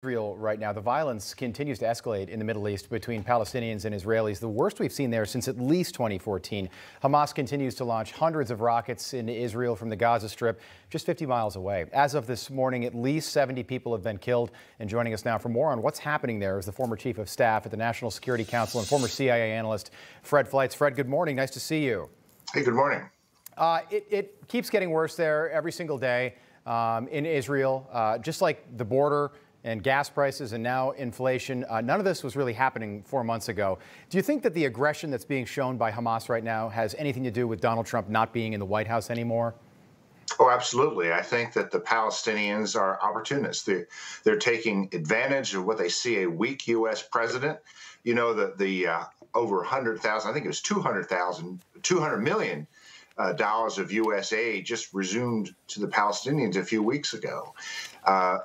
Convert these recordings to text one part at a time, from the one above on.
Israel right now. The violence continues to escalate in the Middle East between Palestinians and Israelis, the worst we've seen there since at least 2014. Hamas continues to launch hundreds of rockets into Israel from the Gaza Strip, just 50 miles away. As of this morning, at least 70 people have been killed. And joining us now for more on what's happening there is the former chief of staff at the National Security Council and former CIA analyst, Fred Fleitz. Fred, good morning. Nice to see you. Hey, good morning. It keeps getting worse there every single day in Israel, just like the border and gas prices and now inflation. None of this was really happening 4 months ago. Do you think that the aggression that's being shown by Hamas right now has anything to do with Donald Trump not being in the White House anymore? Oh, absolutely. I think that the Palestinians are opportunists. They're taking advantage of what they see a weak U.S. president. You know, the over 100,000, I think it was 200 million dollars of U.S. aid just resumed to the Palestinians a few weeks ago.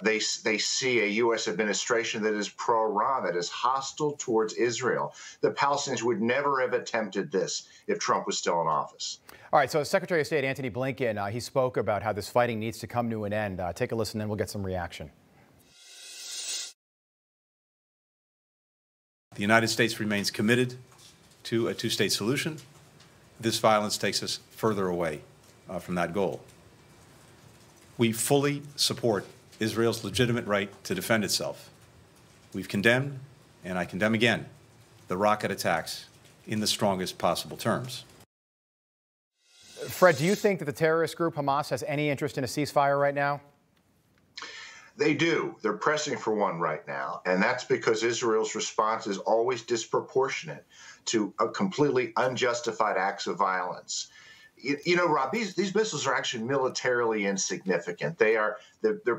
They see a U.S. administration that is pro-Iran, that is hostile towards Israel. The Palestinians would never have attempted this if Trump was still in office. All right, so Secretary of State Antony Blinken, he spoke about how this fighting needs to come to an end. Take a listen, then we'll get some reaction. The United States remains committed to a two-state solution. This violence takes us further away from that goal. We fully support Israel's legitimate right to defend itself. We've condemned, and I condemn again, the rocket attacks in the strongest possible terms. Fred, do you think that the terrorist group Hamas has any interest in a ceasefire right now? They do. They're pressing for one right now, and that's because Israel's response is always disproportionate to completely unjustified acts of violence. You know, Rob, these missiles are actually militarily insignificant. Their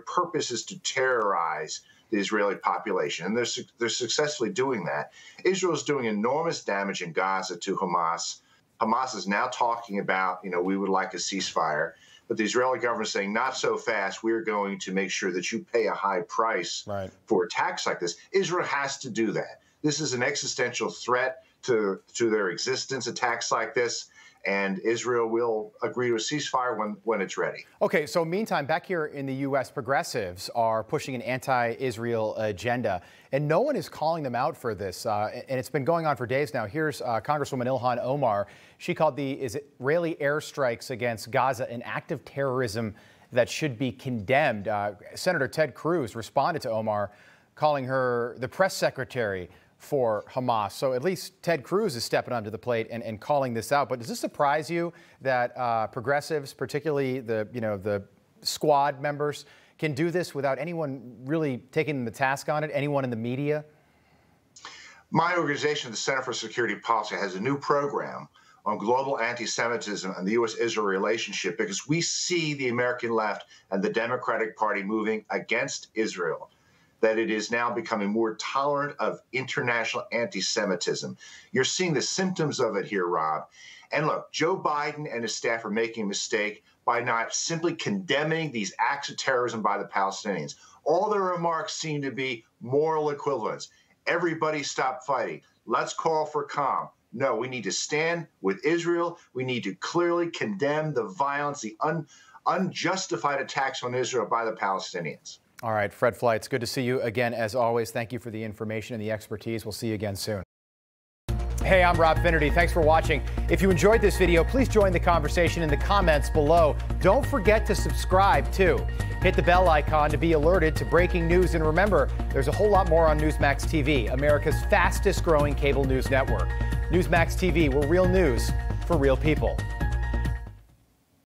purpose is to terrorize the Israeli population, and they're successfully doing that. Israel is doing enormous damage in Gaza to Hamas. Hamas is now talking about, you know, we would like a ceasefire. But the Israeli government is saying, not so fast. We're going to make sure that you pay a high price for attacks like this. Israel has to do that. This is an existential threat to their existence, attacks like this. And Israel will agree to a ceasefire when it's ready. Okay, so meantime, back here in the U.S., progressives are pushing an anti-Israel agenda, and no one is calling them out for this. And it's been going on for days now. Here's Congresswoman Ilhan Omar. She called the Israeli airstrikes against Gaza an act of terrorism that should be condemned. Senator Ted Cruz responded to Omar, calling her the press secretary for Hamas. So at least Ted Cruz is stepping onto the plate and calling this out. But does this surprise you that progressives, particularly the squad members, can do this without anyone really taking the task on it, anyone in the media? My organization, the Center for Security Policy, has a new program on global anti-Semitism and the U.S.-Israel relationship because we see the American left and the Democratic Party moving against Israel, that it is now becoming more tolerant of international anti-Semitism. You're seeing the symptoms of it here, Rob. And look, Joe Biden and his staff are making a mistake by not simply condemning these acts of terrorism by the Palestinians. All their remarks seem to be moral equivalence. Everybody stop fighting. Let's call for calm. No, we need to stand with Israel. We need to clearly condemn the violence, the unjustified attacks on Israel by the Palestinians. All right, Fred Fleitz, good to see you again, as always. Thank you for the information and the expertise. We'll see you again soon. Hey, I'm Rob Finnerty. Thanks for watching. If you enjoyed this video, please join the conversation in the comments below. Don't forget to subscribe, too. Hit the bell icon to be alerted to breaking news. And remember, there's a whole lot more on Newsmax TV, America's fastest growing cable news network. Newsmax TV, we're real news for real people.